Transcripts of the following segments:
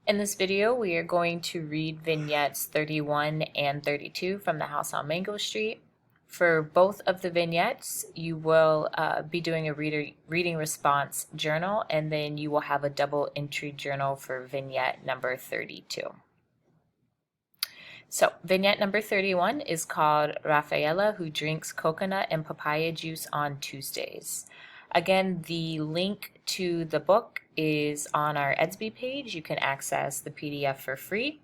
In this video, we are going to read vignettes 31 and 32 from the house on Mango Street. For both of the vignettes, you will be doing a reading response journal, and then you will have a double entry journal for vignette number 32. So, vignette number 31 is called Rafaela, who drinks coconut and papaya juice on Tuesdays. Again, the link to the book is on our Edsby page. You can access the PDF for free.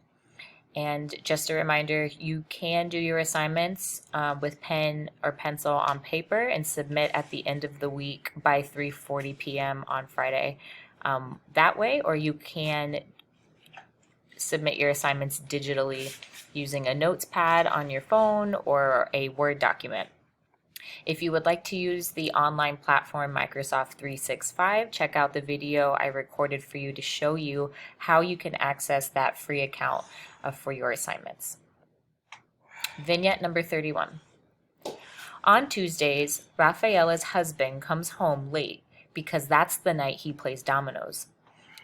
And just a reminder, you can do your assignments with pen or pencil on paper and submit at the end of the week by 3:40 p.m. on Friday that way, or you can submit your assignments digitally using a notes pad on your phone or a Word document. If you would like to use the online platform Microsoft 365, check out the video I recorded for you to show you how you can access that free account for your assignments. Vignette number 31. On Tuesdays, Rafaela's husband comes home late because that's the night he plays dominoes.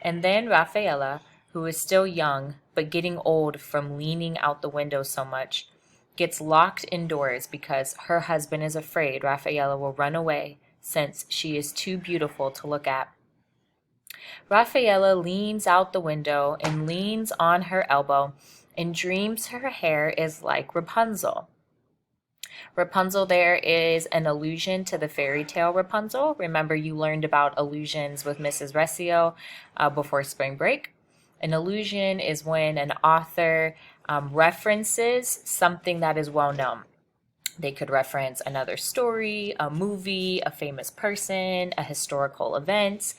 And then Rafaela, who is still young but getting old from leaning out the window so much, gets locked indoors because her husband is afraid Rafaela will run away since she is too beautiful to look at. Rafaela leans out the window and leans on her elbow and dreams her hair is like Rapunzel. Rapunzel there is an allusion to the fairy tale Rapunzel. Remember, you learned about allusions with Mrs. Recio before spring break. An allusion is when an author references something that is well known. They could reference another story, a movie, a famous person, a historical event.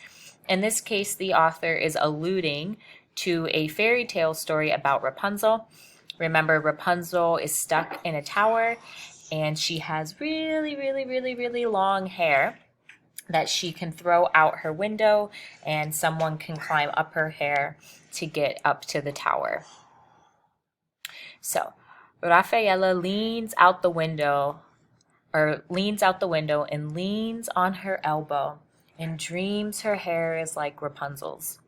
In this case, the author is alluding to a fairy tale story about Rapunzel. Remember, Rapunzel is stuck in a tower and she has really long hair that she can throw out her window, and someone can climb up her hair to get up to the tower. So, Rafaela leans out the window and leans on her elbow and dreams her hair is like Rapunzel's.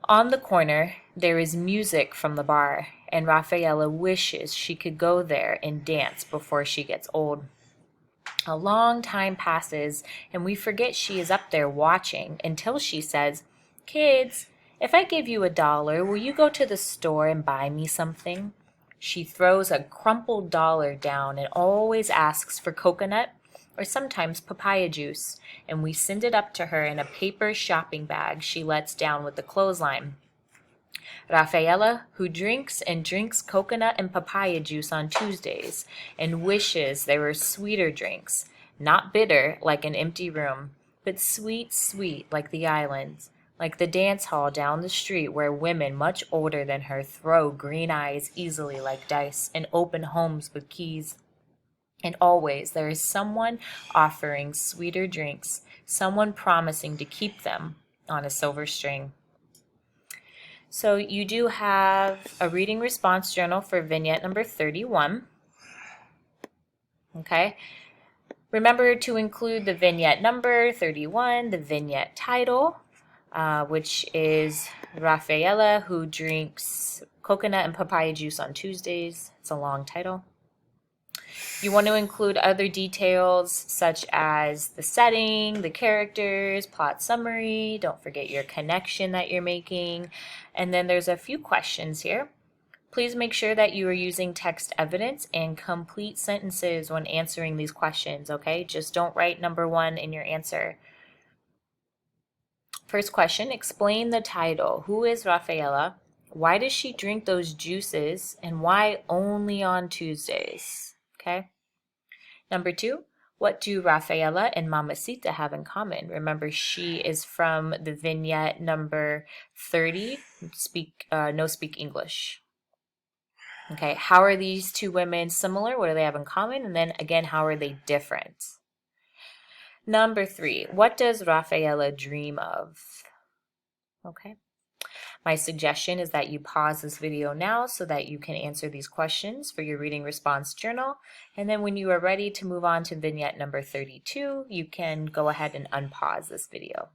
On the corner, there is music from the bar, and Rafaela wishes she could go there and dance before she gets old. A long time passes, and we forget she is up there watching until she says, "Kids, if I give you $1, will you go to the store and buy me something?" She throws a crumpled dollar down and always asks for coconut or sometimes papaya juice, and we send it up to her in a paper shopping bag she lets down with the clothesline. Rafaela, who drinks coconut and papaya juice on Tuesdays and wishes there were sweeter drinks, not bitter like an empty room, but sweet like the islands, like the dance hall down the street where women much older than her throw green eyes easily like dice and open homes with keys. And always there is someone offering sweeter drinks, someone promising to keep them on a silver string. So you do have a reading response journal for vignette number 31. Okay. Remember to include the vignette number 31, the vignette title, which is Rafaela, who drinks coconut and papaya juice on Tuesdays. It's a long title. You want to include other details such as the setting, the characters, plot summary. Don't forget your connection that you're making. And then there's a few questions here. Please make sure that you are using text evidence and complete sentences when answering these questions, okay? Just don't write number 1 in your answer. First question, explain the title. Who is Rafaela? Why does she drink those juices? And why only on Tuesdays? Okay. Number 2, what do Rafaela and Mamacita have in common? Remember, she is from the vignette number 30, no speak English. Okay, how are these two women similar? What do they have in common? And then again, how are they different? Number 3, what does Rafaela dream of? Okay. My suggestion is that you pause this video now so that you can answer these questions for your reading response journal. And then when you are ready to move on to vignette number 32, you can go ahead and unpause this video.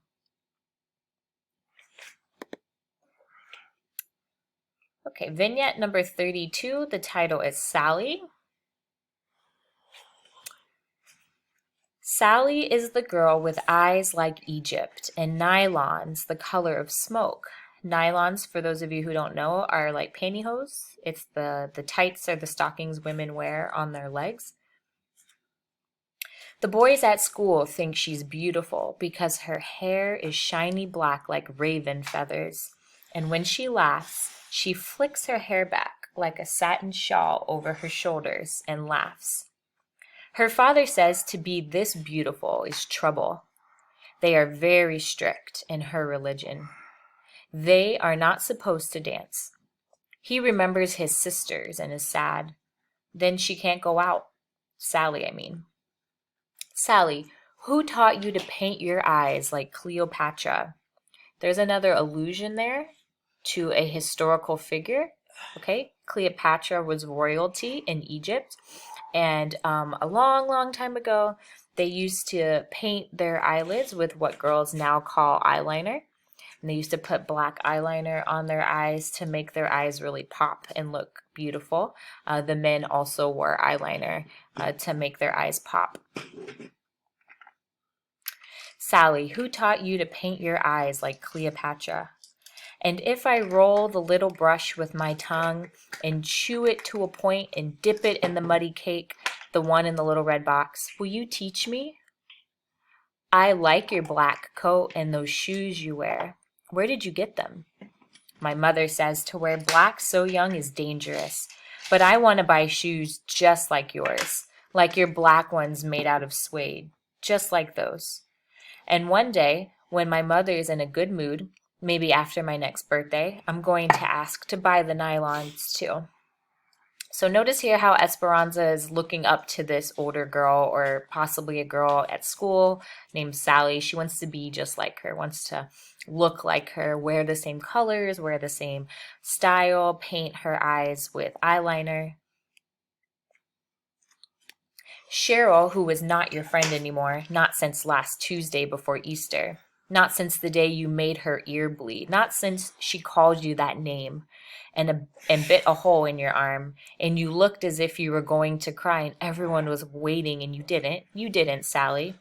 Okay, vignette number 32, the title is Sally. Sally is the girl with eyes like Egypt and nylons the color of smoke. Nylons, for those of you who don't know, are like pantyhose. It's the tights or the stockings women wear on their legs. The boys at school think she's beautiful because her hair is shiny black like raven feathers. And when she laughs, she flicks her hair back like a satin shawl over her shoulders and laughs. Her father says to be this beautiful is trouble. They are very strict in her religion. They are not supposed to dance. He remembers his sisters and is sad. Then she can't go out. Sally, I mean. Sally, who taught you to paint your eyes like Cleopatra? There's another allusion there to a historical figure. Okay, Cleopatra was royalty in Egypt. And a long, long time ago, they used to paint their eyelids with what girls now call eyeliner. And they used to put black eyeliner on their eyes to make their eyes really pop and look beautiful. The men also wore eyeliner to make their eyes pop. Sally, who taught you to paint your eyes like Cleopatra? And if I roll the little brush with my tongue and chew it to a point and dip it in the muddy cake, the one in the little red box, will you teach me? I like your black coat and those shoes you wear. Where did you get them? My mother says to wear black so young is dangerous, but I want to buy shoes just like yours, like your black ones made out of suede, just like those. And one day, when my mother's in a good mood, maybe after my next birthday, I'm going to ask to buy the nylons too. So notice here how Esperanza is looking up to this older girl, or possibly a girl at school named Sally. She wants to be just like her, wants to look like her, wear the same colors, wear the same style, paint her eyes with eyeliner. Cheryl, who was not your friend anymore, not since last Tuesday before Easter, not since the day you made her ear bleed, not since she called you that name and bit a hole in your arm, and you looked as if you were going to cry and everyone was waiting and you didn't. You didn't, Sally.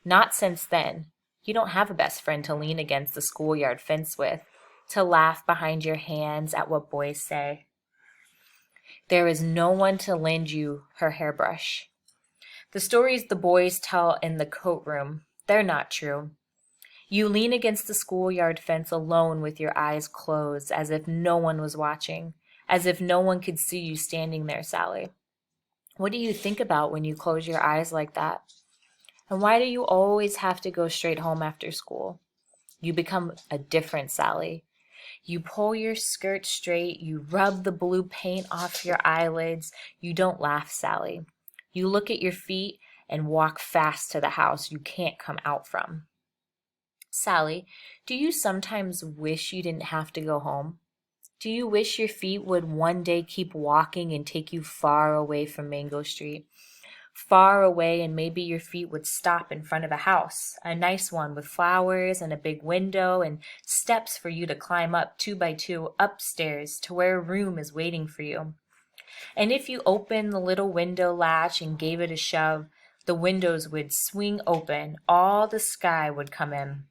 Not since then. You don't have a best friend to lean against the schoolyard fence with, to laugh behind your hands at what boys say. There is no one to lend you her hairbrush. The stories the boys tell in the coat room, they're not true. You lean against the schoolyard fence alone with your eyes closed, as if no one was watching, as if no one could see you standing there, Sally. What do you think about when you close your eyes like that? And why do you always have to go straight home after school? You become a different Sally. You pull your skirt straight, you rub the blue paint off your eyelids. You don't laugh, Sally. You look at your feet and walk fast to the house you can't come out from. Sally, do you sometimes wish you didn't have to go home? Do you wish your feet would one day keep walking and take you far away from Mango Street? Far away, and maybe your feet would stop in front of a house, a nice one with flowers and a big window and steps for you to climb up 2 by 2 upstairs to where a room is waiting for you. And if you opened the little window latch and gave it a shove, the windows would swing open, all the sky would come in.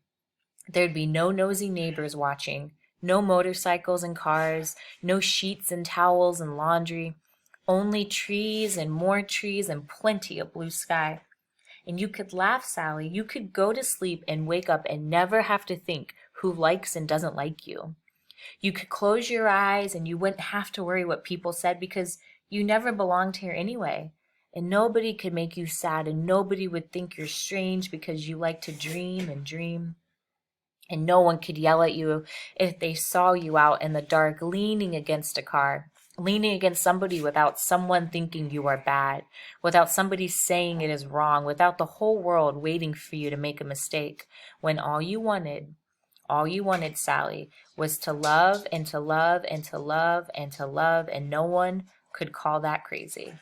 There'd be no nosy neighbors watching, no motorcycles and cars, no sheets and towels and laundry, only trees and more trees and plenty of blue sky. And you could laugh, Sally. You could go to sleep and wake up and never have to think who likes and doesn't like you. You could close your eyes and you wouldn't have to worry what people said because you never belonged here anyway. And nobody could make you sad and nobody would think you're strange because you like to dream and dream. And no one could yell at you if they saw you out in the dark leaning against a car, leaning against somebody without someone thinking you are bad, without somebody saying it is wrong, without the whole world waiting for you to make a mistake, when all you wanted, Sally, was to love and to love and to love and to love, and no one could call that crazy.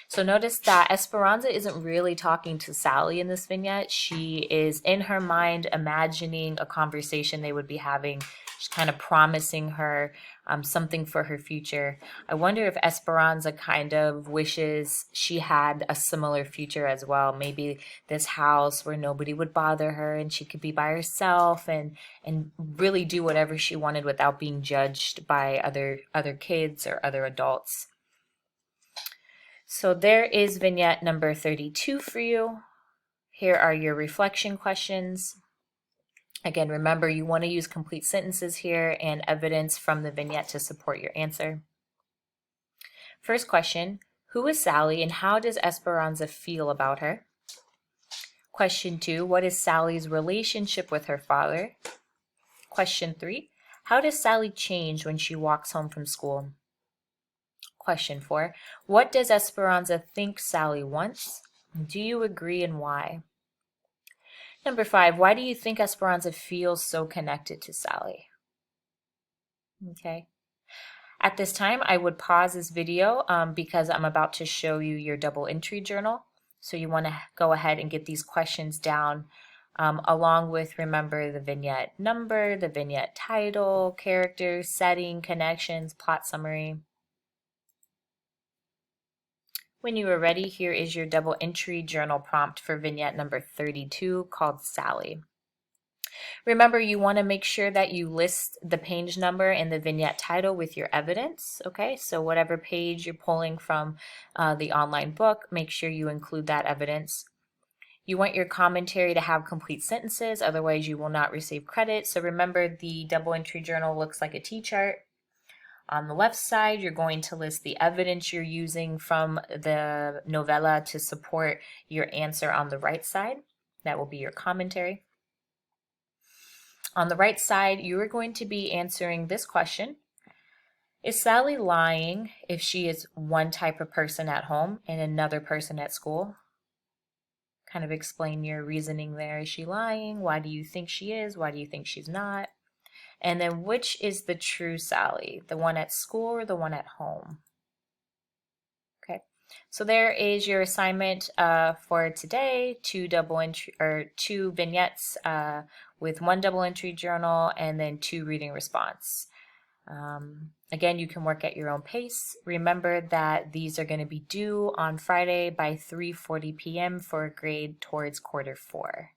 So notice that Esperanza isn't really talking to Sally in this vignette. She is in her mind imagining a conversation they would be having She's kind of promising her something for her future. I wonder if Esperanza kind of wishes she had a similar future as well. Maybe this house where nobody would bother her and she could be by herself and really do whatever she wanted without being judged by other kids or other adults. So there is vignette number 32 for you. Here are your reflection questions. Again, remember you want to use complete sentences here and evidence from the vignette to support your answer. First question, who is Sally and how does Esperanza feel about her? Question 2, what is Sally's relationship with her father? Question 3, how does Sally change when she walks home from school? Question 4, what does Esperanza think Sally wants? Do you agree and why? Number 5, why do you think Esperanza feels so connected to Sally? Okay. At this time, I would pause this video because I'm about to show you your double entry journal. So you want to go ahead and get these questions down along with, remember, the vignette number, the vignette title, characters, setting, connections, plot summary. When you are ready, here is your double entry journal prompt for vignette number 32 called Sally. Remember, you want to make sure that you list the page number and the vignette title with your evidence, okay? So whatever page you're pulling from the online book, make sure you include that evidence. You want your commentary to have complete sentences, otherwise you will not receive credit. So remember, the double entry journal looks like a T-chart. On the left side, you're going to list the evidence you're using from the novella to support your answer on the right side. That will be your commentary. On the right side, you are going to be answering this question. Is Sally lying if she is one type of person at home and another person at school? Kind of explain your reasoning there. Is she lying? Why do you think she is? Why do you think she's not? And then which is the true Sally, the one at school or the one at home? Okay, so there is your assignment for today, two vignettes with one double entry journal and then 2 reading response. Again, you can work at your own pace. Remember that these are going to be due on Friday by 3:40 p.m. for a grade towards quarter 4.